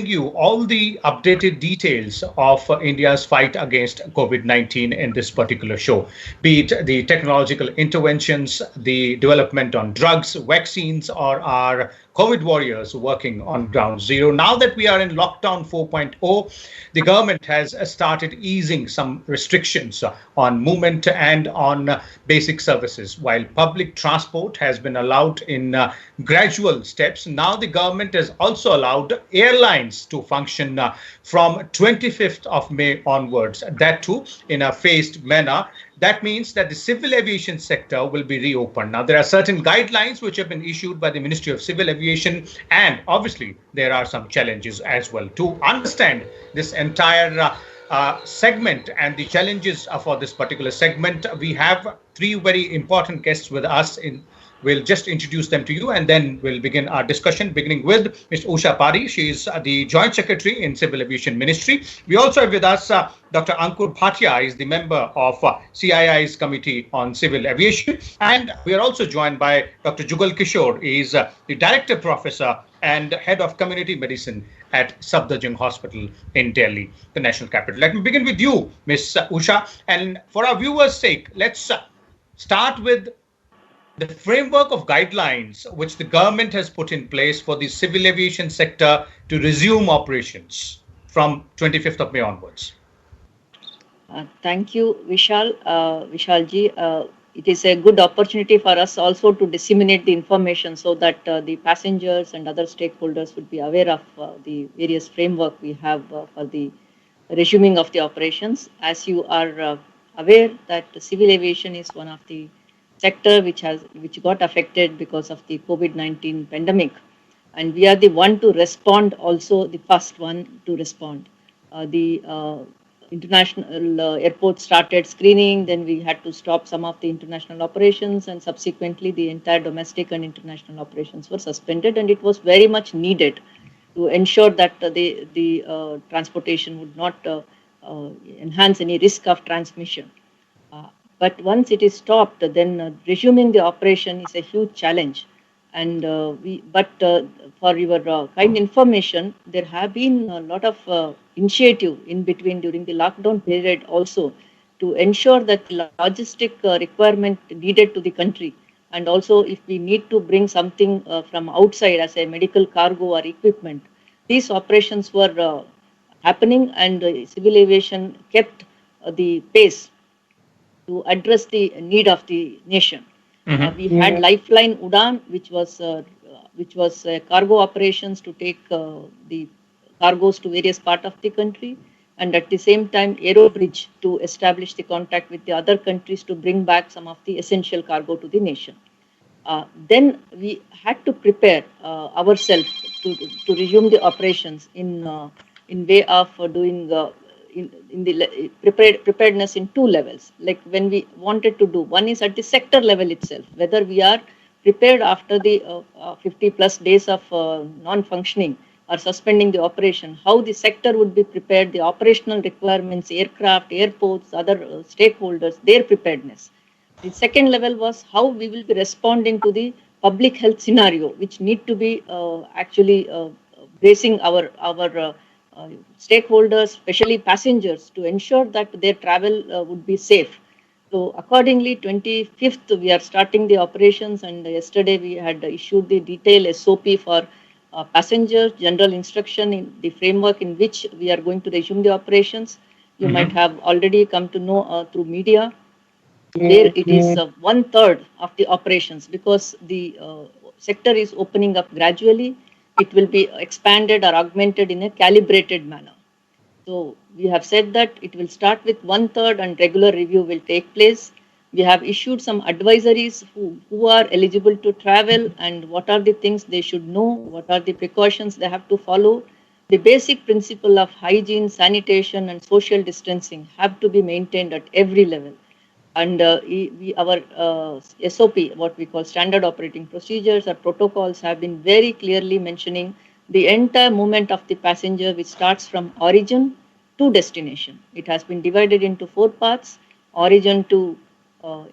you all the updated details of India's fight against COVID-19 in this particular show, be it the technological interventions, the development on drugs, vaccines, or our COVID warriors working on ground zero. Now that we are in lockdown 4.0, the government has started easing some restrictions on movement and on basic services. While public transport has been allowed in gradual steps, now the government has also allowed airlines to function from 25th of May onwards, that too in a phased manner. That means that the civil aviation sector will be reopened. Now, there are certain guidelines which have been issued by the Ministry of Civil Aviation, and obviously there are some challenges as well. To understand this entire segment and the challenges for this particular segment, we have three very important guests with us. We'll just introduce them to you and then we'll begin our discussion, beginning with Ms. Usha Pari. She is the Joint Secretary in Civil Aviation Ministry. We also have with us Dr. Ankur Bhatia, is the member of CII's Committee on Civil Aviation. And we are also joined by Dr. Jugal Kishore, he is the Director Professor and Head of Community Medicine at Safdarjung Hospital in Delhi, the national capital. Let me begin with you, Ms. Usha. And for our viewers' sake, let's start with the framework of guidelines which the government has put in place for the civil aviation sector to resume operations from 25th of May onwards. Thank you, Vishal. Vishalji, it is a good opportunity for us also to disseminate the information so that the passengers and other stakeholders would be aware of the various framework we have for the resuming of the operations. As you are aware that civil aviation is one of the sector which got affected because of the COVID-19 pandemic, and we are the one to respond, also the first one to respond. The international airport started screening, then we had to stop some of the international operations, and subsequently the entire domestic and international operations were suspended, and it was very much needed to ensure that the transportation would not enhance any risk of transmission. But once it is stopped, then resuming the operation is a huge challenge. And for your kind information, there have been a lot of initiative in between during the lockdown period also to ensure that the logistic requirement needed to the country, and also if we need to bring something from outside as a medical cargo or equipment, these operations were happening, and civil aviation kept the pace to address the need of the nation. We had Lifeline Udan, which was cargo operations to take the cargoes to various parts of the country, and at the same time Aero Bridge to establish the contact with the other countries to bring back some of the essential cargo to the nation. Then we had to prepare ourselves to resume the operations in way of doing in the preparedness in two levels. Like when we wanted to do, one is at the sector level itself, whether we are prepared after the 50 plus days of non-functioning or suspending the operation, how the sector would be prepared, the operational requirements, aircraft, airports, other stakeholders, their preparedness. The second level was how we will be responding to the public health scenario, which need to be actually bracing our stakeholders, especially passengers, to ensure that their travel would be safe. So accordingly, 25th we are starting the operations, and yesterday we had issued the detailed SOP for passengers, general instruction in the framework in which we are going to resume the operations. You might have already come to know through media, where it is 1/3 of the operations, because the sector is opening up gradually. It will be expanded or augmented in a calibrated manner. So we have said that it will start with 1/3 and regular review will take place. We have issued some advisories who are eligible to travel and what are the things they should know, what are the precautions they have to follow. The basic principle of hygiene, sanitation and social distancing have to be maintained at every level. And our SOP, what we call standard operating procedures or protocols, have been very clearly mentioning the entire movement of the passenger, which starts from origin to destination. It has been divided into 4 parts: origin to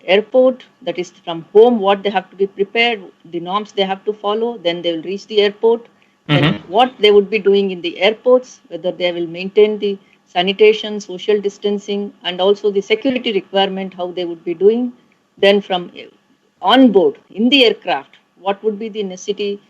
airport, that is from home what they have to be prepared, the norms they have to follow, then they will reach the airport, Then Mm-hmm. what they would be doing in the airports, whether they will maintain the sanitation, social distancing, and also the security requirement, how they would be doing. Then from on board in the aircraft, what would be the necessary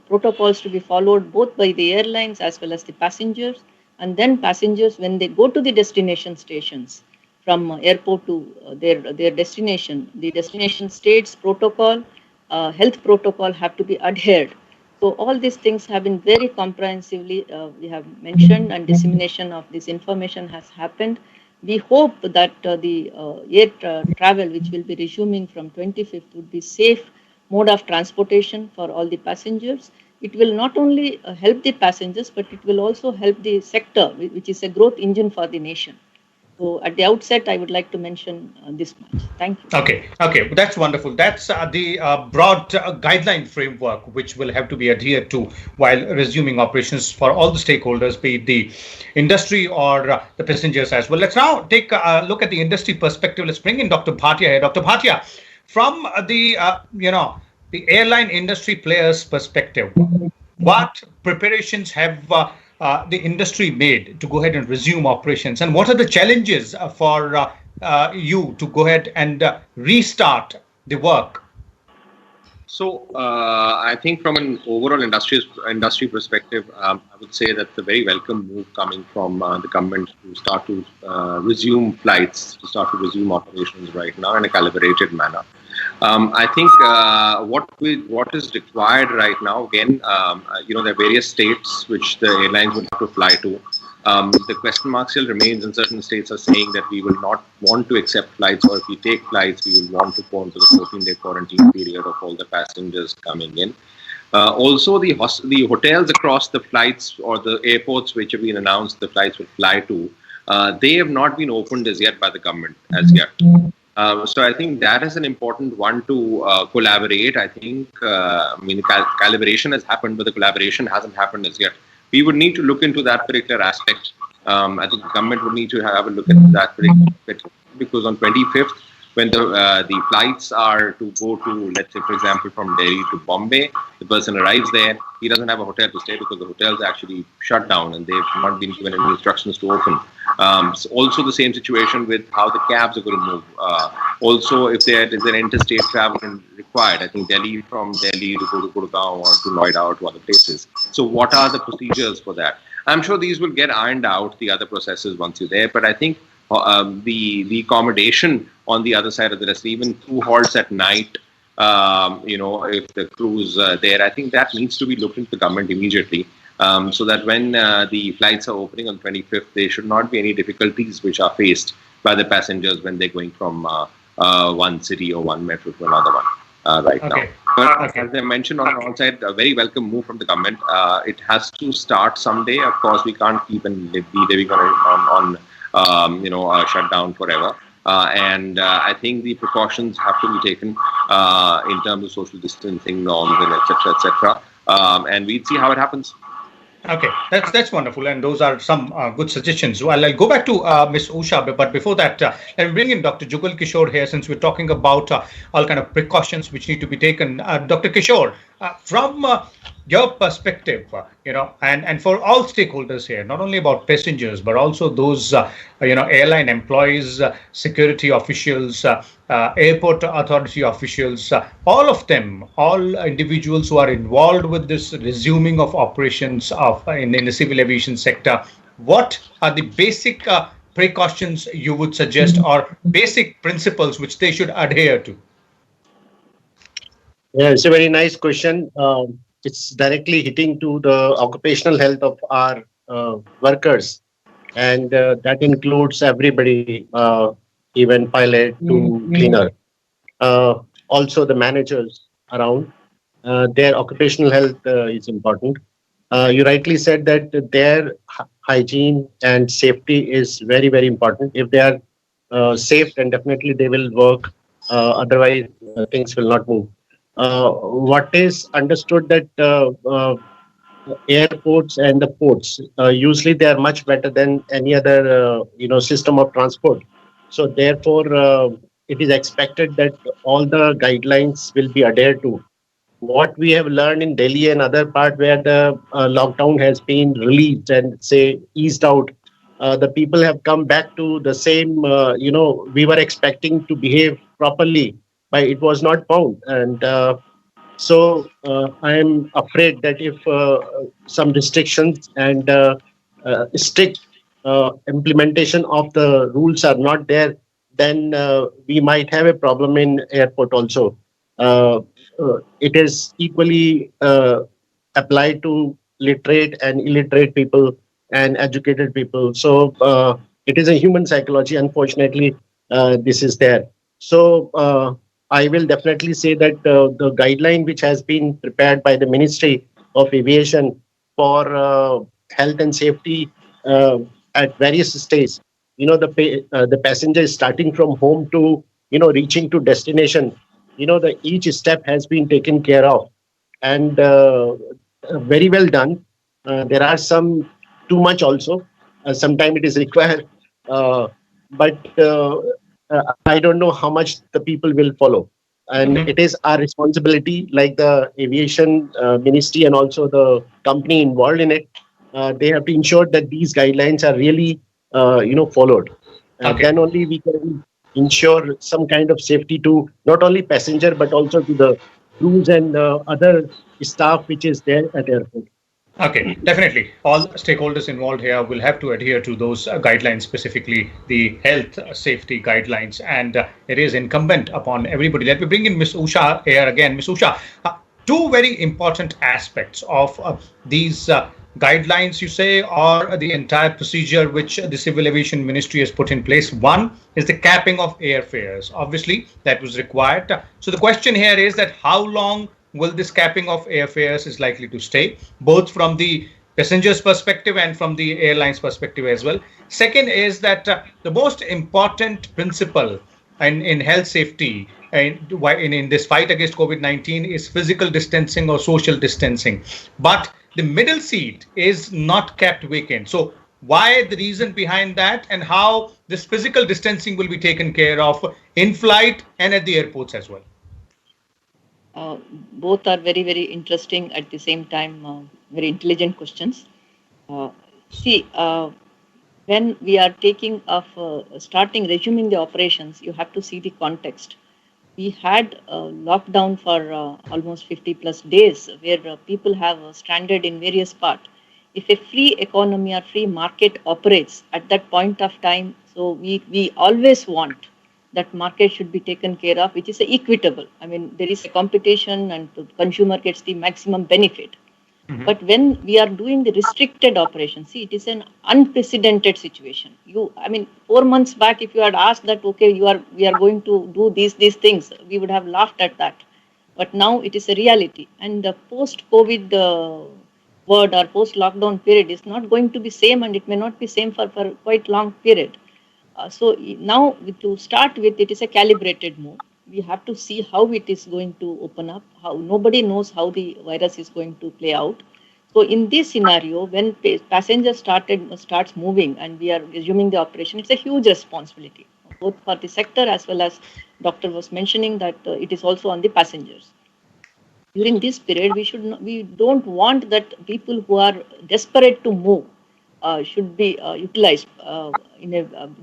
protocols to be followed both by the airlines as well as the passengers, and then passengers when they go to the destination stations from airport to their destination, the destination states protocol, health protocol have to be adhered. So all these things have been very comprehensively we have mentioned, and dissemination of this information has happened. We hope that the air travel, which will be resuming from 25th, would be safe mode of transportation for all the passengers. It will not only help the passengers, but it will also help the sector, which is a growth engine for the nation. So at the outset, I would like to mention this much. Thank you. Okay, that's wonderful. That's the broad guideline framework which will have to be adhered to while resuming operations for all the stakeholders, be it the industry or the passengers as well. Let's now take a look at the industry perspective. Let's bring in Dr. Bhatia here. Dr. Bhatia, from the airline industry players' perspective, what preparations have the industry made to go ahead and resume operations, and what are the challenges for you to go ahead and restart the work? So I think from an overall industry perspective, I would say that's a very welcome move coming from the government to start to resume flights, to start to resume operations right now in a calibrated manner. I think what is required right now, again, there are various states which the airlines would have to fly to. The question mark still remains, and certain states are saying that we will not want to accept flights, or if we take flights, we will want to go into the 14-day quarantine period of all the passengers coming in. Also, the hotels across the flights or the airports which have been announced the flights will fly to, they have not been opened as yet by the government as yet. So I think that is an important one to collaborate. I think, calibration has happened, but the collaboration hasn't happened as yet. We would need to look into that particular aspect. I think the government would need to have a look at that particular aspect, because on 25th, when the flights are to go to, let's say, for example, from Delhi to Bombay, the person arrives there, he doesn't have a hotel to stay because the hotels actually shut down and they've not been given any instructions to open. So also the same situation with how the cabs are going to move. Also, if there is an interstate travel required, I think from Delhi to go to Gurgaon or to Noida or to other places. So what are the procedures for that? I'm sure these will get ironed out, the other processes, once you're there. But I think the accommodation on the other side of the rest, even crew halts at night, if the crew's there, I think that needs to be looked into the government immediately, so that when the flights are opening on 25th, there should not be any difficulties which are faced by the passengers when they're going from one city or one metro to another one now. But as I mentioned on our side, a very welcome move from the government. It has to start someday. Of course, we can't keep be living on shutdown forever. And I think the precautions have to be taken in terms of social distancing norms and etc. And we'll see how it happens. Okay, that's wonderful, and those are some good suggestions. Well, I'll go back to Ms. Usha, but before that, let me bring in Dr. Jugal Kishore here, since we're talking about all kind of precautions which need to be taken. Dr. Kishore, from your perspective, and for all stakeholders here, not only about passengers, but also those, airline employees, security officials, airport authority officials, all of them, all individuals who are involved with this resuming of operations in the civil aviation sector, what are the basic precautions you would suggest, or basic principles which they should adhere to? Yeah, it's a very nice question. It's directly hitting to the occupational health of our workers, and that includes everybody, even pilot to cleaner. Also the managers around, their occupational health is important. You rightly said that their hygiene and safety is very, very important. If they are safe, then definitely they will work. Otherwise, things will not move. What is understood that airports and the ports, usually they are much better than any other system of transport. So therefore, it is expected that all the guidelines will be adhered to. what we have learned in Delhi and other part where the lockdown has been released and say eased out, the people have come back to the same. We were expecting to behave properly, but it was not found. And I am afraid that if some restrictions and strict implementation of the rules are not there, then we might have a problem in airport also. It is equally applied to literate and illiterate people and educated people. So it is a human psychology. Unfortunately, this is there. So I will definitely say that the guideline which has been prepared by the Ministry of Aviation for health and safety at various stages, the passenger is starting from home to reaching to destination. The each step has been taken care of, and very well done. There are some too much also. Sometimes it is required, but I don't know how much the people will follow. And it is our responsibility, like the aviation ministry and also the company involved in it. They have to ensure that these guidelines are really, followed. Okay. Then only we can ensure some kind of safety to not only passenger but also to the crews and other staff which is there at airport. Okay, definitely. All stakeholders involved here will have to adhere to those guidelines, specifically the health safety guidelines, and it is incumbent upon everybody. Let me bring in Ms. Usha here again. Ms. Usha, two very important aspects of these guidelines, you say, or the entire procedure which the Civil Aviation Ministry has put in place. One is the capping of airfares. Obviously, that was required. So the question here is that how long will this capping of airfares is likely to stay, both from the passengers' perspective and from the airlines' perspective as well. Second is that the most important principle in health safety in this fight against COVID-19 is physical distancing or social distancing. But the middle seat is not kept vacant. So why the reason behind that, and how this physical distancing will be taken care of in flight and at the airports as well? Both are very, very interesting at the same time, very intelligent questions. When we are starting resuming the operations, you have to see the context. We had lockdown for almost 50 plus days where people have stranded in various parts. If a free economy or free market operates at that point of time, so we always want that market should be taken care of, which is equitable. I mean, there is a competition and the consumer gets the maximum benefit. Mm-hmm. But when we are doing the restricted operation, see, it is an unprecedented situation. 4 months back, if you had asked that, okay, we are going to do these things, we would have laughed at that. But now it is a reality. And the post-COVID world or post-lockdown period is not going to be same, and it may not be same for quite long period. So now to start with, it is a calibrated move. We have to see how it is going to open up. How nobody knows how the virus is going to play out. So in this scenario, when passengers starts moving and we are resuming the operation, it's a huge responsibility, both for the sector as well as doctor was mentioning that it is also on the passengers. During this period, we don't want that people who are desperate to move should be utilized.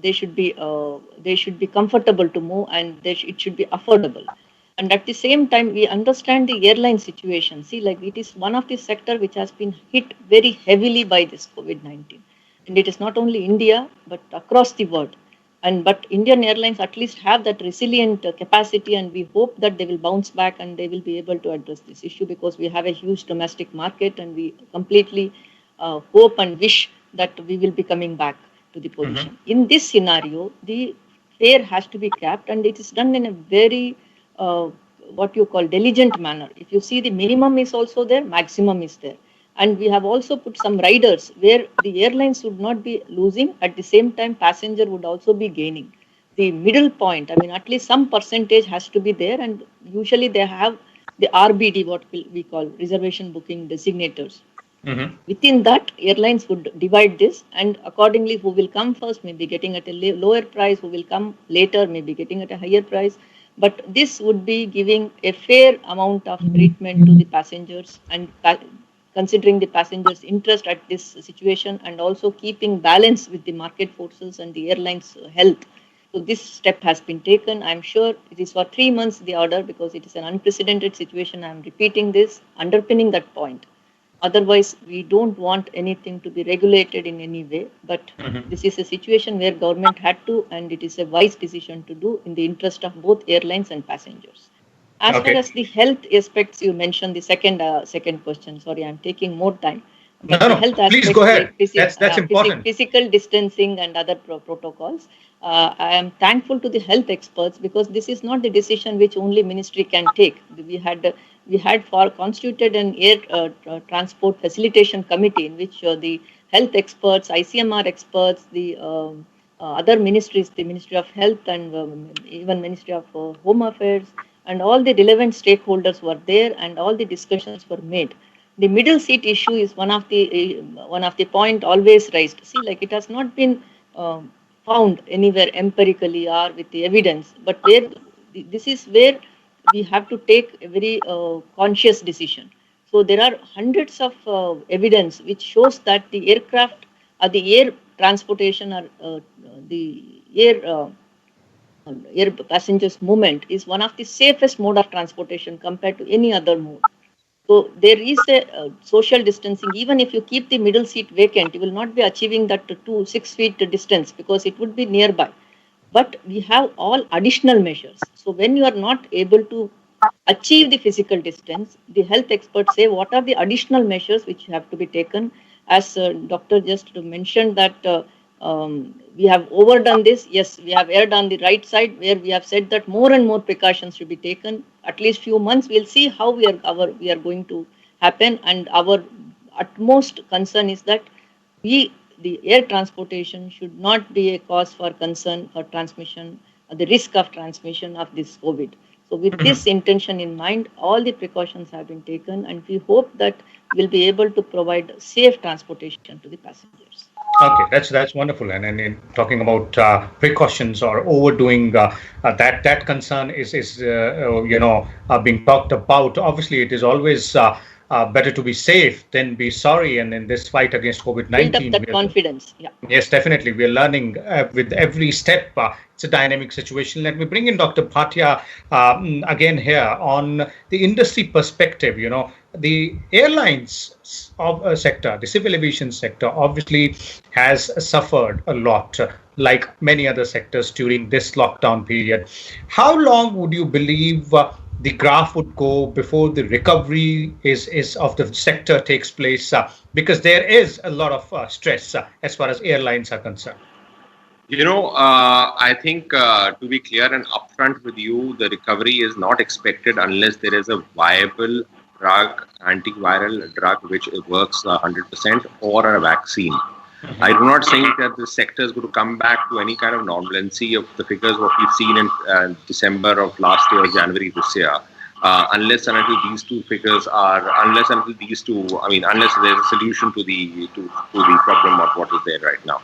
They should be comfortable to move, and it should be affordable. And at the same time, we understand the airline situation. See, like it is one of the sector which has been hit very heavily by this COVID-19, and it is not only India but across the world. But Indian Airlines at least have that resilient capacity, and we hope that they will bounce back and they will be able to address this issue, because we have a huge domestic market, and we completely hope and wish that we will be coming back to the position. Mm-hmm. In this scenario, the fare has to be capped, and it is done in a very what you call diligent manner. If you see, the minimum is also there, maximum is there. And we have also put some riders where the airlines would not be losing, at the same time passenger would also be gaining. The middle point, at least some percentage has to be there, and usually they have the RBD, what we call reservation booking designators. Mm-hmm. Within that, airlines would divide this, and accordingly who will come first may be getting at a lower price, who will come later may be getting at a higher price. But this would be giving a fair amount of treatment to the passengers and considering the passengers' interest at this situation and also keeping balance with the market forces and the airlines' health. So this step has been taken. I'm sure it is for 3 months the order because it is an unprecedented situation. I'm repeating this, underpinning that point. Otherwise, we don't want anything to be regulated in any way. But this is a situation where government had to, and it is a wise decision to do in the interest of both airlines and passengers. As far as the health aspects, you mentioned the second question. Sorry, I'm taking more time. But no, the health please aspects, go ahead. like That's important. physical distancing and other protocols. I am thankful to the health experts because this is not the decision which only ministry can take. We had constituted an air transport facilitation committee in which the health experts, ICMR experts, the other ministries, the Ministry of Health and even Ministry of Home Affairs, and all the relevant stakeholders were there, and all the discussions were made. The middle seat issue is one of the point always raised. See, like it has not been found anywhere empirically or with the evidence, but where this is where we have to take a very conscious decision. So there are hundreds of evidence which shows that the aircraft or the air transportation or the air passengers movement is one of the safest mode of transportation compared to any other mode. So there is a social distancing. Even if you keep the middle seat vacant, you will not be achieving that 6 feet distance because it would be nearby. But we have all additional measures. So when you are not able to achieve the physical distance, the health experts say what are the additional measures which have to be taken. As Doctor just mentioned that we have overdone this. Yes, we have erred on the right side where we have said that more and more precautions should be taken. At least few months, we'll see how we are going to happen. And our utmost concern is that the air transportation should not be a cause for concern for transmission, the risk of transmission of this COVID. So with this intention in mind, all the precautions have been taken, and we hope that we'll be able to provide safe transportation to the passengers. Okay, that's wonderful. And in talking about precautions or overdoing that concern is being talked about. Obviously, it is always better to be safe than be sorry. And in this fight against COVID-19, build up that confidence. Yeah. Yes, definitely. We are learning with every step. It's a dynamic situation. Let me bring in Dr. Bhatia again here on the industry perspective. The airlines sector, the civil aviation sector, obviously has suffered a lot, like many other sectors during this lockdown period. How long would you believe the graph would go before the recovery is of the sector takes place? Because there is a lot of stress as far as airlines are concerned. I think to be clear and upfront with you, the recovery is not expected unless there is a viable drug, antiviral drug, which works 100% or a vaccine. I do not think that the sector is going to come back to any kind of normalcy of the figures what we've seen in December of last year or January this year. Unless and until these two figures unless there's a solution to the problem of what is there right now.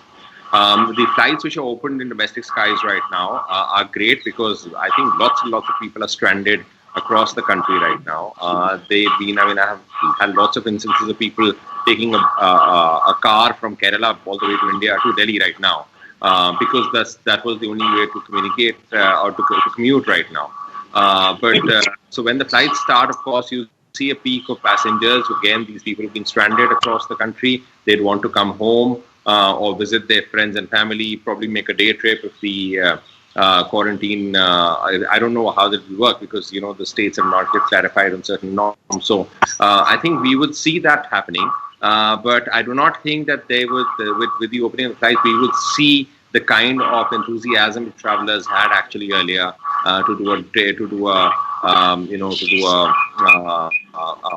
The flights which are opened in domestic skies right now are great because I think lots and lots of people are stranded across the country right now. I have had lots of instances of people taking a car from Kerala all the way to India to Delhi right now because that was the only way to communicate or to commute right now. So when the flights start, of course, you see a peak of passengers. Again, these people have been stranded across the country. They'd want to come home or visit their friends and family, probably make a day trip if the quarantine. I don't know how that will work because, the states have not yet clarified on certain norms. So I think we would see that happening. But I do not think that they would, with the opening of the flights, we would see the kind of enthusiasm travelers had actually earlier to do a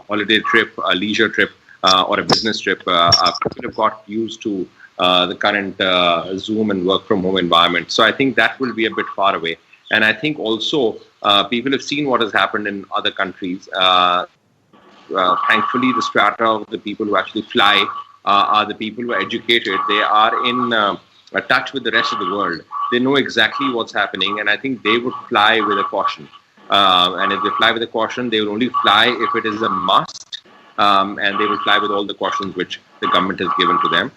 holiday trip, a leisure trip, or a business trip. People have got used to the current Zoom and work from home environment. So I think that will be a bit far away. And I think also people have seen what has happened in other countries. Thankfully, the strata of the people who actually fly are the people who are educated. They are in touch with the rest of the world, they know exactly what's happening, and I think they would fly with a caution. And if they fly with a caution, they will only fly if it is a must, and they will fly with all the cautions which the government has given to them.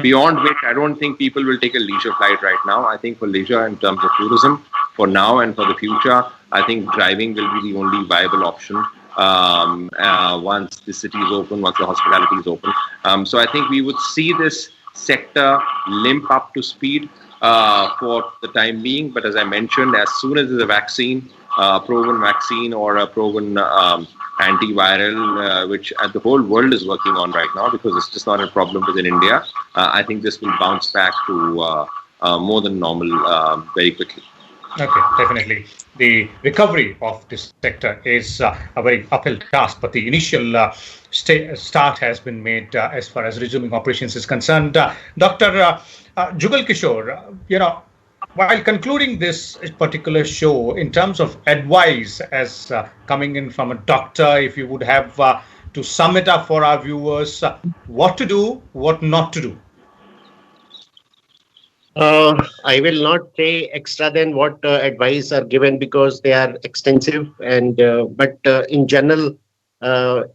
Beyond which, I don't think people will take a leisure flight right now. I think for leisure in terms of tourism, for now and for the future, I think driving will be the only viable option once the city is open, once the hospitality is open. So I think we would see this sector limp up to speed for the time being. But as I mentioned, as soon as there's a vaccine, proven vaccine or a proven antiviral, which the whole world is working on right now, because it's just not a problem within India, I think this will bounce back to more than normal very quickly. Okay, definitely. The recovery of this sector is a very uphill task, but the initial start has been made as far as resuming operations is concerned. Dr. Jugal Kishore, while concluding this particular show, in terms of advice as coming in from a doctor, if you would have to sum it up for our viewers, what to do, what not to do? I will not say extra than what advice are given, because they are extensive. And but in general,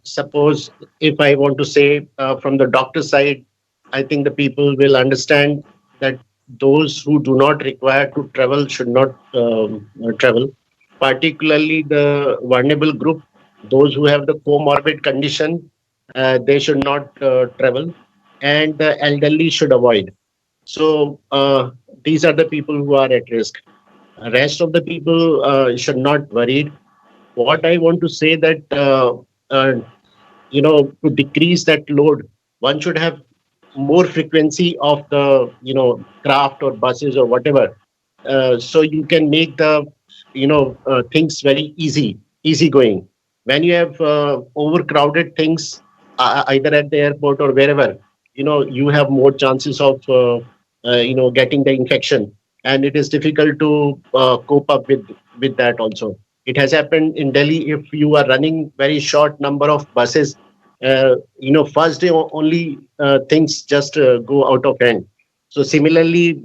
suppose if I want to say from the doctor side, I think the people will understand that those who do not require to travel should not travel, particularly the vulnerable group, those who have the comorbid condition, they should not travel, and the elderly should avoid. So these are the people who are at risk. Rest of the people should not worry. What I want to say that to decrease that load, one should have more frequency of the craft or buses or whatever, so you can make the things very easy going. When you have overcrowded things, either at the airport or wherever, you have more chances of getting the infection, and it is difficult to cope up with that also. It has happened in Delhi. If you are running very short number of buses, first day only things just go out of hand. So similarly,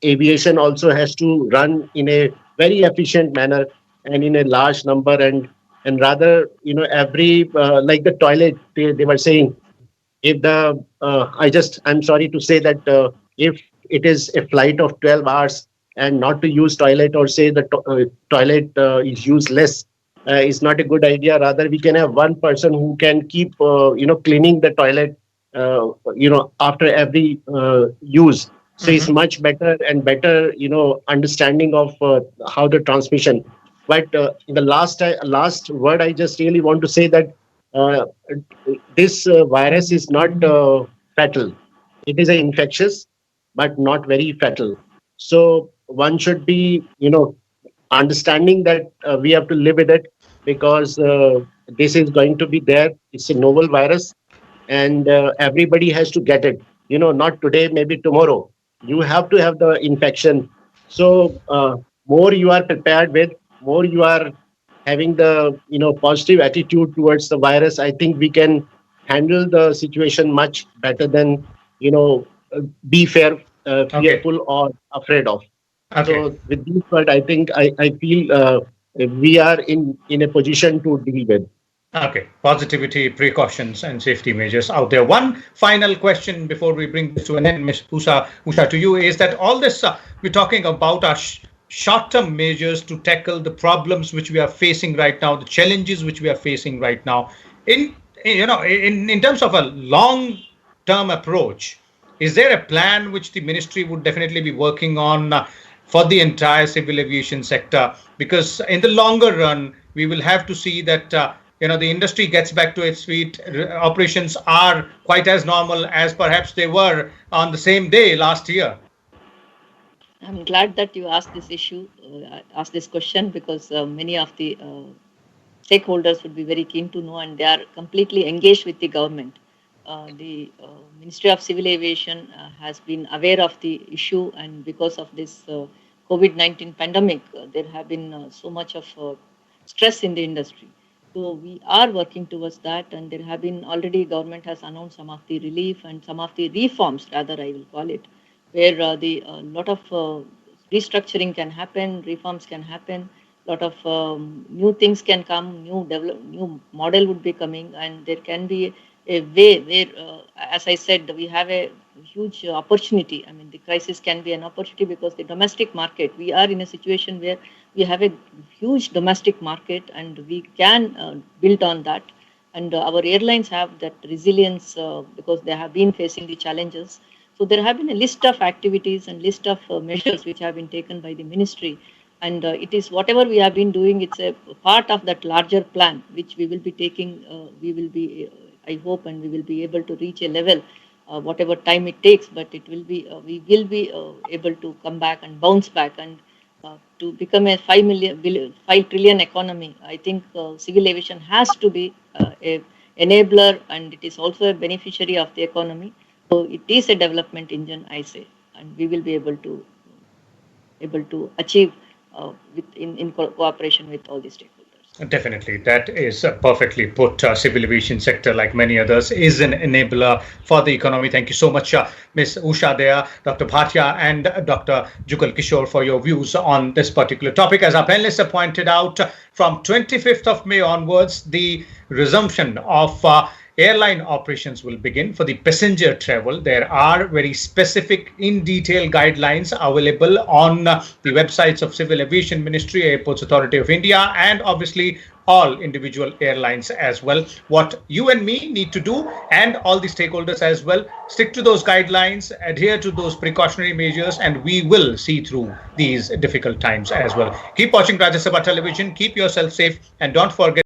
aviation also has to run in a very efficient manner and in a large number, and rather every like the toilet, they were saying, if the I'm sorry to say that if it is a flight of 12 hours and not to use toilet, or say the toilet is used less, is not a good idea. Rather, we can have one person who can keep cleaning the toilet after every use. So it's much better, and better understanding of how the transmission. But in the last word, I just really want to say that this virus is not fatal. It is infectious, but not very fatal. So one should be, understanding that we have to live with it, because this is going to be there. It's a novel virus, and everybody has to get it. Not today, maybe tomorrow. You have to have the infection. So more you are prepared with, more you are having the positive attitude towards the virus, I think we can handle the situation much better than be fearful or afraid of. Okay. So with this word, I think I feel we are in a position to deal with. Okay, positivity, precautions, and safety measures out there. One final question before we bring this to an end, Ms. Usha, to you, is that all this we're talking about are short-term measures to tackle the problems which we are facing right now, the challenges which we are facing right now. In terms of a long-term approach, is there a plan which the ministry would definitely be working on for the entire civil aviation sector? Because in the longer run, we will have to see that the industry gets back to its feet. Operations are quite as normal as perhaps they were on the same day last year. I'm glad that you asked this question, because many of the stakeholders would be very keen to know, and they are completely engaged with the government. The Ministry of Civil Aviation has been aware of the issue, and because of this COVID-19 pandemic, there have been so much of stress in the industry. So we are working towards that, and there have been already, government has announced some of the relief and some of the reforms, rather I will call it, where the lot of restructuring can happen, reforms can happen, lot of new things can come, new model would be coming, and there can be a way where, as I said, we have a huge opportunity. I mean, the crisis can be an opportunity because the domestic market, we are in a situation where we have a huge domestic market and we can build on that. And our airlines have that resilience because they have been facing the challenges. So there have been a list of activities and list of measures which have been taken by the ministry. And it is whatever we have been doing, it's a part of that larger plan, which we will be taking, we will be, I hope, and we will be able to reach a level, whatever time it takes, but it will be, we will be able to come back and bounce back and to become a 5 trillion economy. I think civil aviation has to be a enabler, and it is also a beneficiary of the economy. So it is a development engine, I say, and we will be able to achieve in cooperation with all the stakeholders. Definitely, that is perfectly put. Civil aviation sector, like many others, is an enabler for the economy. Thank you so much, Ms. Usha Dea, Dr. Bhatia, and Dr. Jugal Kishore for your views on this particular topic. As our panelists have pointed out, from 25th of May onwards, the resumption of airline operations will begin for the passenger travel. There are very specific in detail guidelines available on the websites of Civil Aviation Ministry, Airports Authority of India, and obviously all individual airlines as well. What you and me need to do, and all the stakeholders as well, stick to those guidelines, adhere to those precautionary measures, and we will see through these difficult times as well. Keep watching Rajya Sabha Television, keep yourself safe, and don't forget